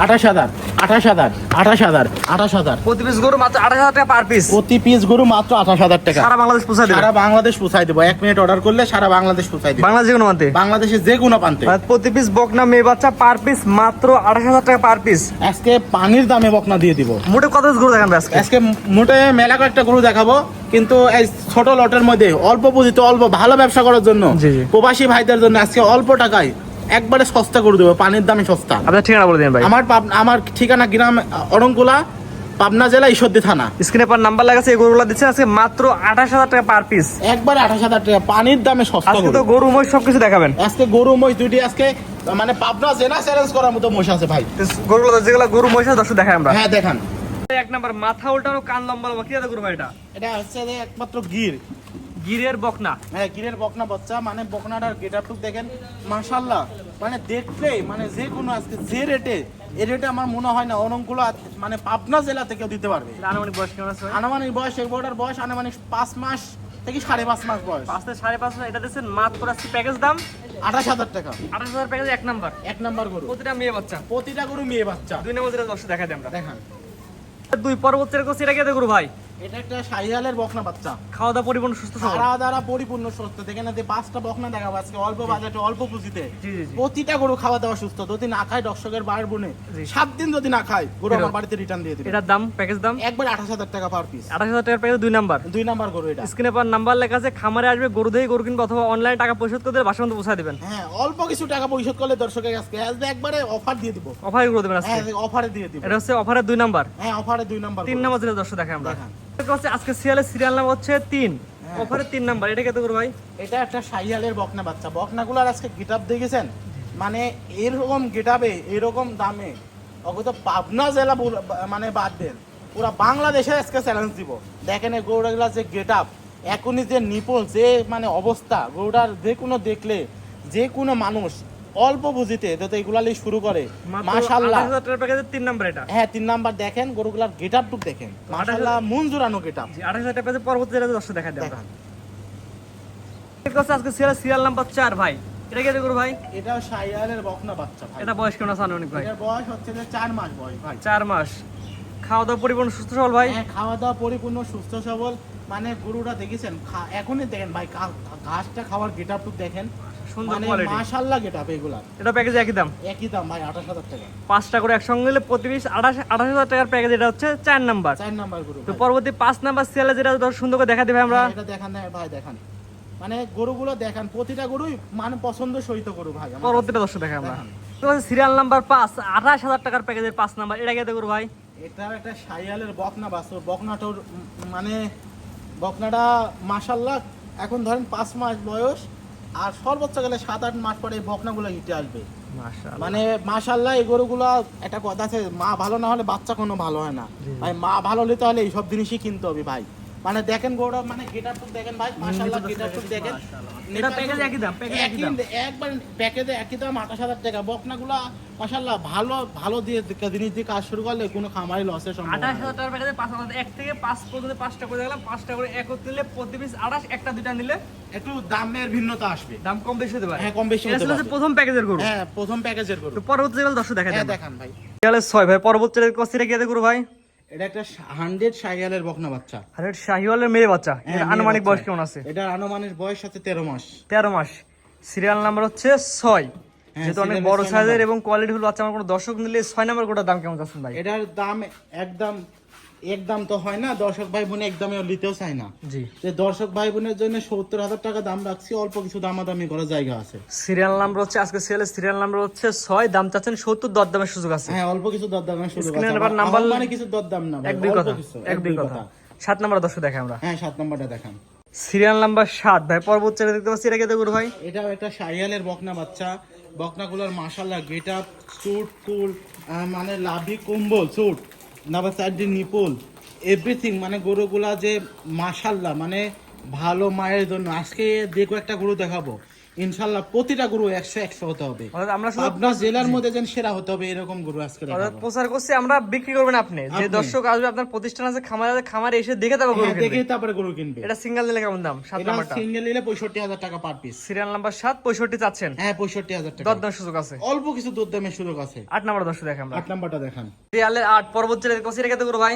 28,000 28,000 28,000 28,000 প্রতি পিস গরু মাত্র 28,000 টাকা পার পিস। প্রতি পিস গরু মাত্র 28,000 টাকা। সারা বাংলাদেশ পৌঁছায় দেবে। সারা বাংলাদেশ পৌঁছায় দেবো। 1 মিনিট অর্ডার করলে সারা বাংলাদেশ পৌঁছায় দেবো। বাংলাদেশ যে কোনো প্রান্তে, বাংলাদেশের যে কোনো প্রান্তে। প্রতি পিস বকনা মেয়ে বাচ্চা পার পিস মাত্র 28,000 টাকা পার পিস। আজকে পানির দামে বকনা দিয়ে দিব। মোটে কত পিস গরু দেখান আজকে? আজকে মোটে মেলা কয়েকটা গরু দেখাবো, কিন্তু এই ছোট লটের মধ্যে অল্প পুঁজিতে অল্প ভালো ব্যবসা করার জন্য, জি, জি। প্রবাসী ভাইদের জন্য আজকে অল্প টাকায় একবারে সস্তা করে দেবো। পানির দামে সস্তা। আপনার ঠিকানা বলে দিন ভাই। আমার ঠিকানা গ্রাম অরঙ্কুলা, পাবনা জেলা, ঈশ্বরদী থানা। স্ক্রিনে পার নাম্বার লাগাছে, এই গরুগুলো দিচ্ছে আজকে মাত্র 28,000 টাকা পার পিস। একবারে 28,000 টাকা পানির দামে সস্তা। আজকে তো গরু মহিষ সবকিছু দেখাবেন। আজকে গরু মহিষ দুইটি আজকে মানে পাবনা জেলা চ্যালেঞ্জ করার মতো মহিষ আছে ভাই। গরুগুলো যেগুলো গরু মহিষ দর্শক দেখাই আমরা। হ্যাঁ দেখান। এক নাম্বার মাথা উল্টানো, কান লম্বা লম্বা, কি জাতের গরু ভাই এটা? এটা হচ্ছে যে একমাত্র গির। গিরের বকনা। হ্যাঁ গিরের বকনা বাচ্চা। মানে বকনাটার গেটআপ দেখেন মাশাআল্লাহ, মানে দেখলে মানে যে কোনো আজকে যে রেটে, এই রেটে আমার মনে হয় না অরঙ্কুলা মানে পাবনা জেলা থেকেও দিতে পারবে। আনুমানিক বয়স কেমন আছে? আনুমানিক বয়স এই বড়টার বয়স আনুমানিক 5 মাস থেকে 5.5 মাস বয়স। 5 থেকে 5.5 মাস। এটা দিচ্ছেন মাত্র আজকে প্যাকেজ দাম 28,000 টাকা। 28,000 প্যাকেজ এক নাম্বার। এক নাম্বার গরু। প্রতিটা মেয়ে বাচ্চা। প্রতিটা গরু মেয়ে বাচ্চা। দুই নম্বর যেটা দর্শক দেখাই দিই আমরা। দেখান। দুই পরবর্তীর কোচ এটা কি জাতের গরু ভাই? এটা একটা শাহিওয়ালের বকনা বাচ্চা। খাওয়া দাওয়া পরিপূর্ণ সুস্থ সবল। সারা দ্বারা পরিপূর্ণ সুস্থ। দেখেন যে 5টা বকনা দেখাবো আজকে অল্প বাজেটে অল্প পুঁজিতে। জি, জি, জি। প্রতিটা গরু খাওয়া দাওয়া সুস্থ। যদি না খায় দর্শকের বার বনে জি। 7 দিন যদি না খায় গরু আমার বাড়িতে রিটার্ন দিয়ে দিবে। এটার দাম প্যাকেজ দাম একবার 28,000 টাকা পার পিস। 28,000 টাকার প্যাকেজ 2 নাম্বার। 2 নাম্বার গরু এটা। স্ক্রিনে পার নাম্বার লেখা আছে, খামারে আসবে গরু দেখে গরু কিনবে অথবা অনলাইন টাকা পরিশোধ করে দিয়ে বাসার মধ্যে পৌঁছে দিবেন। হ্যাঁ অল্প কিছু টাকা পরিশোধ করলে দর্শকের কাছে একবারে অফার দিয়ে দিব। অফারে গরু দেবেন আজকে। হ্যাঁ অফারে দিয়ে দিব। এটা হচ্ছে অফারের 2 নাম্বার। হ্যাঁ অফারে 2 নাম্বার। 3 নাম্বার যেটা দর্শক দেখাই আমরা। দেখান। এটা হচ্ছে আজকে সিরিয়াল নাম্বার হচ্ছে 3। অফারে 3 নাম্বার। এটা কত করে ভাই? এটা একটা শাহিওয়ালের বকনা বাচ্চা। বকনাগুলোর আজকে গেটআপ দেখেছেন, মানে এরকম গেটআপে এরকম দামে অগত পাবনা জেলা মানে বাদ দেন, পুরো বাংলাদেশে আজকে চ্যালেঞ্জ দিব। দেখেন এই গরুগুলা যে গেটআপ, এখনই যে নিপুল যে মানে অবস্থা, গরুটার যে কোনো দেখলে যে কোনো মানুষ অল্প বুঝিতে যাতে এগুলা শুরু করে। মাশাআল্লাহ 28,000 টাকার প্যাকেজের 3 নাম্বার এটা। হ্যাঁ 3 নাম্বার দেখেন গরুগুলার গেটআপ টুক দেখেন মাশাআল্লাহ মন জুড়ানো গেটআপ। জি 28,000 টাকার প্যাকেজে পরবর্তী যেটা দর্শক দেখাই দিই আমরা। দেখান। এটা হচ্ছে আজকে সিরিয়াল নাম্বার 4 ভাই। এটা কি করে ভাই? এটাও শাহিওয়ালের বকনা বাচ্চা ভাই। এটা বয়স কেমন আছে আনুমানিক ভাই? এটার বয়স হচ্ছে যে 4 মাস বয়স ভাই। 4 মাস। খাওয়া দাওয়া পরিপূর্ণ সুস্থ সবল ভাই? হ্যাঁ খাওয়া দাওয়া পরিপূর্ণ সুস্থ সবল। মানে গরুটা দেখেছেন এখনই দেখেন ভাই ঘাসটা খাওয়ার গেটআপ দেখেন সুন্দর মানে কোয়ালিটি। মাশাআল্লাহ গেটআপ এগুলা। এটা প্যাকেজে একই দাম। একই দাম ভাই 28,000 টাকা। 5টা করে একসঙ্গে নিলে প্রতি পিস 28,000 টাকার প্যাকেজ। এটা হচ্ছে 4 নাম্বার। 4 নাম্বার গরু তো ভাই। পরবর্তী 5 নাম্বার সিরিয়ালে যেটা দর্শক সুন্দর করে দেখা দিবে আমরা। হ্যাঁ, এটা দেখান না ভাই দেখান। মানে গরুগুলো দেখান প্রতিটা গরুই মানে পছন্দ সহিত গরু ভাই আমার। পরবর্তীটা দর্শক দেখা আমরা। দেখান। তো সিরিয়াল নাম্বার 5 28,000 টাকার প্যাকেজের 5 নাম্বার। এটা কি করে ভাই? এটার একটা শাহিওয়ালের বকনা বাছুর। বকনাটার মানে বকনাটা মাশাআল্লাহ এখন ধরেন 5 মাস বয়স, আর সর্বোচ্চ গেলে 7-8 মাস পরে এই বকনাগুলো হিটে আসবে। মাশাআল্লাহ। মানে মাশাআল্লাহ এই গরুগুলো একটা কথা আছে, মা ভালো না হলে বাচ্চা কোনো ভালো হয় না ভাই। মা ভালো নিতে হলে এইসব জিনিসই কিনতে হবে ভাই। মানে দেখেন গরুটা মানে গেটআপ দেখেন ভাই মাশাআল্লাহ গেটআপ দেখেন। এটা প্যাকেজ একই দাম, প্যাকেজ একই দাম। একবার প্যাকেজে একই দাম 28,000 টাকা। বকনাগুলো মাশাআল্লাহ ভালো ভালো দিয়ে জিনিস দিয়ে কাজ শুরু করলে কোনো খামারি লসের সম্ভাবনা নেই। 28,000 টাকার প্যাকেজে 5 1 থেকে 5 পর্যন্ত 5টা করে দেখলাম। 5টা করে একত্রে নিলে প্রতি পিস 28, একটা দুইটা নিলে একটু দামের ভিন্নতা আসবে। দাম কম বেশি হতে পারে। হ্যাঁ কম বেশি এটা হতে ছিল পারে। যে প্রথম প্যাকেজের গরু। হ্যাঁ প্রথম প্যাকেজের গরু। তো পরবর্তী যেগুলো দর্শক দেখা হ্যাঁ দেয়। দেখান ভাই। সিরিয়ালে 6 ভাই। পরবর্তী কস্তিটা কি গরু ভাই? এটা একটা 100 শাহিওয়ালের বকনা বাচ্চা। আর এটা শাহিওয়ালের মেয়ে বাচ্চা। হ্যাঁ, এটা মেয়ে আনুমানিক বাচ্চা। বয়স কেমন আছে? এটা আনুমানিক বয়স হচ্ছে 13 মাস। 13 মাস। সিরিয়াল নাম্বার হচ্ছে 6। হ্যাঁ, যেহেতু অনেক সিরিয়ালের বড় 6 সাইজের নাম্বার। এবং কোয়ালিটি ফুল বাচ্চা, আমার কোনো দর্শক নিলে 6 নাম্বার গোটার দাম কেমন যাচ্ছেন ভাই? এটার দাম একদম তো হয় না, দর্শক ভাই বোন একদমে নিতেও চায় না। জি। যে দর্শক ভাই বোনের জন্য 70,000 টাকা দাম রাখছি, অল্প কিছু দামাদামি করার জায়গা আছে। সিরিয়াল নাম্বার হচ্ছে আজকে সিরিয়াল নাম্বার হচ্ছে 6, দাম চাচ্ছেন 70, দরদামের সুযোগ আছে। হ্যাঁ অল্প কিছু দরদামের সুযোগ স্ক্রিনে আছে। নাম্বার নাম্বার মানে কিছু দরদাম না ভাই, এক দুই অল্প কথা, কিছু, এক দুই কথা। 7 নাম্বার দর্শক দেখাই আমরা। হ্যাঁ 7 নাম্বারটা দেখান। সিরিয়াল নাম্বার 7 ভাই। পরবর্তী যেটা দেখতে পাচ্ছি এটা কি গরু ভাই? এটাও একটা শাহিওয়ালের বকনা বাচ্চা। বকনাগুলোর মাশাআল্লাহ গেটআপ, চুট কুল, মানে লাভি কম্বল, চুট নাবা সাইডে নিপুল, এভরিথিং মানে গরুগুলা যে মাশাআল্লাহ মানে ভালো মায়ের জন্য। আজকে দেখো একটা গরু দেখাবো, ইনশাআল্লাহ প্রতিটা গরু 100 হতে হবে। অর্থাৎ আমরা শুধু পাবনা জেলার মধ্যে যেন সেরা হতে হবে এরকম গরু আজকে অর্থাৎ দেখাবো। প্রচার করছি আমরা, বিক্রি করবেন আপনি। যে দর্শক আসবে আপনার প্রতিষ্ঠান আছে, খামারে এসে দেখে তারপর গরু হ্যাঁ, কিনবে। দেখেই তারপরে গরু কিনবে। এটা সিঙ্গেল নিলে কেমন দাম? 7 এটা নাম্বারটা সিঙ্গেল নিলে 65,000 টাকা পার পিস। সিরিয়াল নাম্বার 7, 65 চাচ্ছেন। হ্যাঁ 65,000 টাকা। দরদাম সুযোগ আছে, অল্প কিছু দরদামের সুযোগ আছে। 8 নাম্বার দর্শক দেখেন আমরা। 8 নাম্বারটা দেখান। সিরিয়ালের 8 পর্বত জেলে কসিরে কত করে ভাই?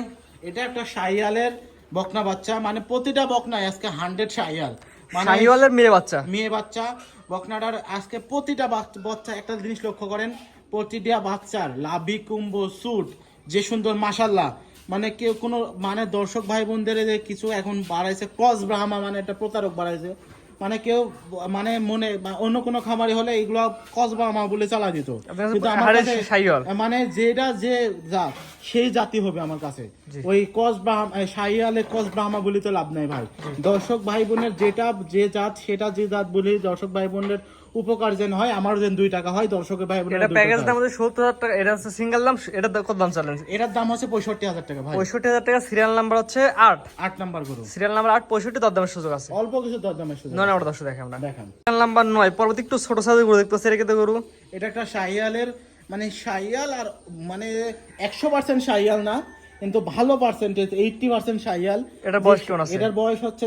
এটা একটা শাহিয়ালের বকনা বাচ্চা, মানে প্রতিটা বকনায় আজকে 100 শাহিয়াল, মানে শাহিওয়ালের মেয়ে বাচ্চা। মেয়ে বাচ্চা বকনাটার আজকে প্রতিটা বাচ্চা একটা জিনিস লক্ষ্য করেন, প্রতিটা বাচ্চার লাভি কুম্ভ সুট যে সুন্দর মাশাল্লাহ, মানে কেউ কোনো মানে দর্শক ভাই বোনদের যে কিছু এখন বাড়াইছে ক্রস ব্রাহ্মা, মানে একটা প্রতারক বাড়াইছে, মানে কেউ মানে মনে অন্য কোনো খামারি হলে এগুলো ক্রস ব্রাহ্মা বলে চালা দিত, কিন্তু আমার কাছে শাহিওয়াল মানে যেটা যে জাত সেই জাতি হবে আমার কাছে। ওই ক্রস ব্রাহ্মা শাহিয়ালে ক্রস ব্রাহ্মা বলি তো লাভ নাই ভাই। দর্শক ভাই বোনের যেটা যে জাত সেটা যে জাত বলি দর্শক ভাই বোনের উপকার যেন হয়, আমার যেন 2 টাকা হয়, দর্শকের ভাই বোনের এটা প্যাকেজ দাম হচ্ছে 70,000 টাকা। এটা হচ্ছে সিঙ্গেল দাম। এটা কত দাম চালেন? এটার দাম হচ্ছে 65,000 টাকা ভাই। 65,000 টাকা। সিরিয়াল নাম্বার হচ্ছে 8। 8 নাম্বার গরু, সিরিয়াল নাম্বার 8, 65 দরদামের সুযোগ আছে। অল্প কিছু দরদামের সুযোগ। 9 নাম্বার দর্শক দেখেন আমরা। দেখান। সিরিয়াল নাম্বার 9 পরবর্তী একটু ছোট সাইজের গরু দেখতেছে। এটা কত গরু? এটা একটা শাহিয়ালের মানে শাহিয়াল, আর মানে 100% শাহিয়াল না, কিন্তু ভালো পার্সেন্টেজ 80% শাহিয়াল। এটা বয়স কেমন আছে? এটার বয়স হচ্ছে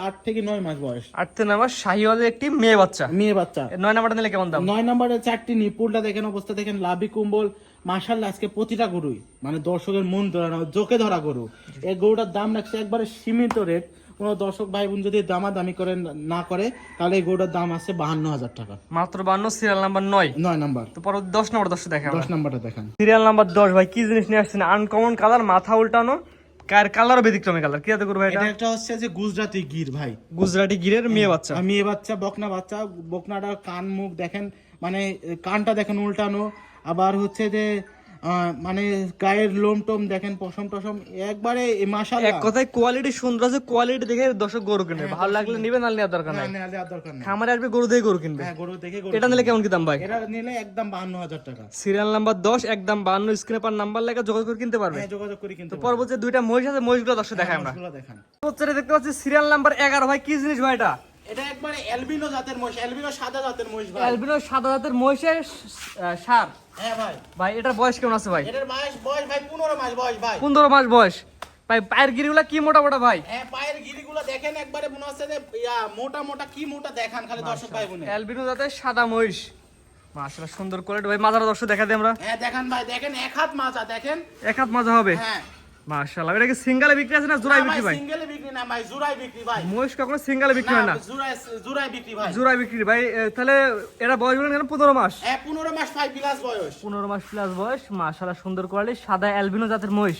8 থেকে 9 মাস বয়স। 8 নাম্বার শাহিওয়ালের একটি মেয়ে বাচ্চা। মেয়ে বাচ্চা। 9 নাম্বারটা নিলে কেমন দাম? 9 নম্বরের 4টি নিপুলটা দেখেন, অবস্থা দেখেন, লাভি কুম্বল মাশাআল্লাহ। আজকে প্রতিটা গরুই মানে দর্শকের মন ধরা চোখে ধরা গরু। এই গরুটার দাম রাখছে একবারে সীমিত রেট। কোনো দর্শক ভাই বোন যদি দামাদামি করে না করে তাহলে এই গরুটার দাম আছে 52,000 টাকা মাত্র 52। Serial number 9। 9 নাম্বার। তো পরবর্তী 10 নাম্বার দর্শক দেখেন। 10 নাম্বারটা দেখান। সিরিয়াল নাম্বার 10 ভাই কি জিনিস নিয়ে আসছেন? আনকমন কালার, মাথা উল্টানো, কালারও ব্যতিক্রমী কালার। কি এত করবো এটা? এটা একটা হচ্ছে যে গুজরাটি গির ভাই, গুজরাটি গিরের মেয়ে বাচ্চা। মেয়ে বাচ্চা বকনা বাচ্চা। বকনাটার কান মুখ দেখেন, মানে কানটা দেখেন উল্টানো, আবার হচ্ছে যে মানে গায়ের লোম টোম দেখেন, পশম টসম একবারে মাশাআল্লাহ। এক কথায় কোয়ালিটি সুন্দর আছে। কোয়ালিটি দেখে দর্শক গরু কিনবে। ভালো লাগলে নিবে, না নেওয়ার দরকার নাই। না নেওয়ার দরকার নেই। খামারে আসবে গরু দেখে গরু কিনবে। হ্যাঁ গরু দেখে গরু। এটা নিলে কেমন কি দাম ভাই? এটা নিলে একদম 52,000 টাকা। সিরিয়াল নাম্বার 10 একদম 52। স্ক্রিনে পার নাম্বার লেখা, যোগাযোগ করে কিনতে পারবে। হ্যাঁ যোগাযোগ করি কিন্তু। পরবর্তী 2টা মহিষ আছে, মহিষগুলো দর্শক দেখাই আমরা। মহিষগুলো দেখান। পরবর্তী দেখতে পাচ্ছি সিরিয়াল নাম্বার 11 ভাই কি জিনিস ভাই এটা? এটা একবারে অ্যালবিনো জাতের মহিষ, অ্যালবিনো সাদা জাতের মহিষ ভাই। অ্যালবিনো সাদা জাতের মহিষের সার। হ্যাঁ ভাই। ভাই এটার বয়স কেমন আছে ভাই? এটার বয়স ভাই 15 মাস বয়স ভাই। 15 মাস বয়স। ভাই পায়ের গিরিগুলা কি মোটা মোটা ভাই? হ্যাঁ পায়ের গিরিগুলো দেখেন একবারে মনে হচ্ছে যে মোটা মোটা, কি মোটা দেখান খালি দর্শক ভাই বোনে। অ্যালবিনো জাতের সাদা মহিষ, মাশাআল্লাহ সুন্দর কোয়ালিটি ভাই। মাজারা দর্শক দেখা দিই আমরা। হ্যাঁ দেখান ভাই, দেখেন এক হাত মাজা দেখেন। এক হাত মাজা হবে। হ্যাঁ মাশাআল্লাহ। এটা কি সিঙ্গেলে বিক্রি আছে না জোড়ায় বিক্রি ভাই? সিঙ্গেলে বিক্রি না ভাই, জোড়ায় বিক্রি ভাই। মহিষ কখনো সিঙ্গেলে বিক্রি হয় না, জোড়ায় বিক্রি ভাই। জোড়ায় বিক্রি ভাই। তাহলে এটা বয়স বলেন কেন? 15 মাস। হ্যাঁ 15 মাস ভাই প্লাস বয়স। 15 মাস প্লাস বয়স। মাশাআল্লাহ সুন্দর কোয়ালিটি, সাদা অ্যালবিনো জাতের মহিষ।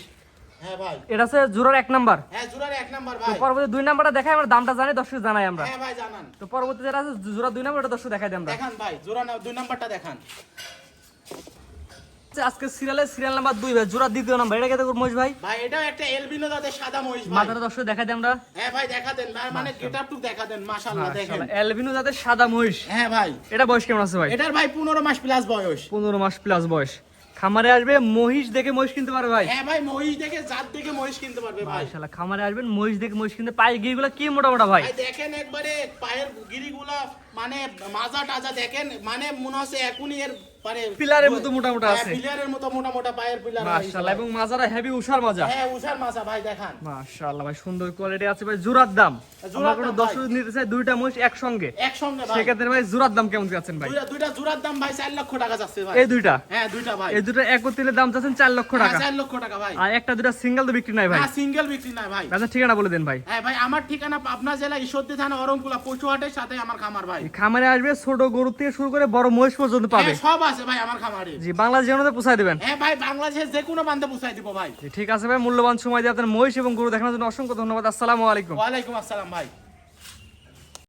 হ্যাঁ ভাই। এটা হচ্ছে জোড়ার 1 নাম্বার। হ্যাঁ জোড়ার 1 নাম্বার ভাই। পরবর্তী 2 নাম্বারটা দেখাই আমরা, দামটা জানি দর্শক জানাই আমরা। হ্যাঁ ভাই জানান। তো পরবর্তী যেটা আছে জোড়া 2 নাম্বার, এটা দর্শক দেখাই দিই আমরা। দেখান ভাই, জোড়া 2 নাম্বারটা দেখান। আজকে সিরিয়াল নাম্বার 2 ভাই, জোড়া 2য় নাম্বার। এটা কত করে মহিষ ভাই? ভাই এটাও একটা এলবিনো জাতের সাদা মহিষ ভাই। মাথাটা দর্শক দেখাই দিই আমরা। হ্যাঁ ভাই দেখা দেন, মানে গেটআপ টু দেখা দেন, মাশাআল্লাহ দেখেন। মাশাআল্লাহ অ্যালবিনো জাতের সাদা মহিষ। হ্যাঁ ভাই। এটা বয়স কেমন আছে ভাই? এটার ভাই 15 মাস প্লাস বয়স। 15 মাস প্লাস বয়স। খামারে আসবে মহিষ দেখে মহিষ কিনতে পারবে ভাই। হ্যাঁ ভাই মহিষ দেখে জাত দেখে মহিষ কিনতে পারবে ভাই। মাশাআল্লাহ খামারে আসবেন মহিষ দেখে মহিষ কিনতে। পায়ের গিরিগুলো কি মোটা মোটা ভাই? ভাই দেখেন একবারে পায়ের গিরিগুলা, মানে মাজা টাজা দেখেন, মানে মনে হচ্ছে এখনই এর মানে পিলারের মতো মোটা মোটা আছে। পিলারের মতো মোটা মোটা পায়ের পিলার। মাশাআল্লাহ এবং মাজারা হেভি উষার মাজা। হ্যাঁ উষার মাজা ভাই দেখান। মাশাআল্লাহ ভাই সুন্দর কোয়ালিটি আছে ভাই। জোড়ার দাম আমরা কোনো দাম দর্শক নিতে চাই 2টা মহিষ একসঙ্গে, একসঙ্গে ভাই। সেক্ষেত্রে ভাই জোড়ার দাম কেমন যাচ্ছেন ভাই? দুইটা জোড়ার দাম ভাই 4 লক্ষ টাকা যাচ্ছে ভাই। এই দুইটা? হ্যাঁ দুইটা ভাই। এই দুটো একত্রে দাম যাচ্ছেন 4 লক্ষ টাকা। 4 লক্ষ টাকা ভাই। আর একটা দুটো সিঙ্গেল তো বিক্রি নাই ভাই? না সিঙ্গেল বিক্রি নাই ভাই। আচ্ছা ঠিকানা বলে দেন ভাই। হ্যাঁ ভাই আমার ঠিকানা পাবনা জেলা ঈশ্বরদী থানা অরংকুলা পশুহাটের সাথে আমার খামার ভাই। খামারে আসবে ছোট গরু থেকে শুরু করে বড় মহিষ পর্যন্ত পাবে। হ্যাঁ সব আছে ভাই আমার খামারে। জি বাংলাদেশ যেমন পৌঁছায় দিবেন। হ্যাঁ ভাই বাংলাদেশের যে কোনো প্রান্তে পৌঁছাই দিব ভাই। ঠিক আছে ভাই, মূল্যবান সময় দিয়ে আপনার মহিষ এবং গরু দেখানোর জন্য অসংখ্য ধন্যবাদ। আসসালামু আলাইকুম। ওয়ালাইকুম আসসালাম ভাই।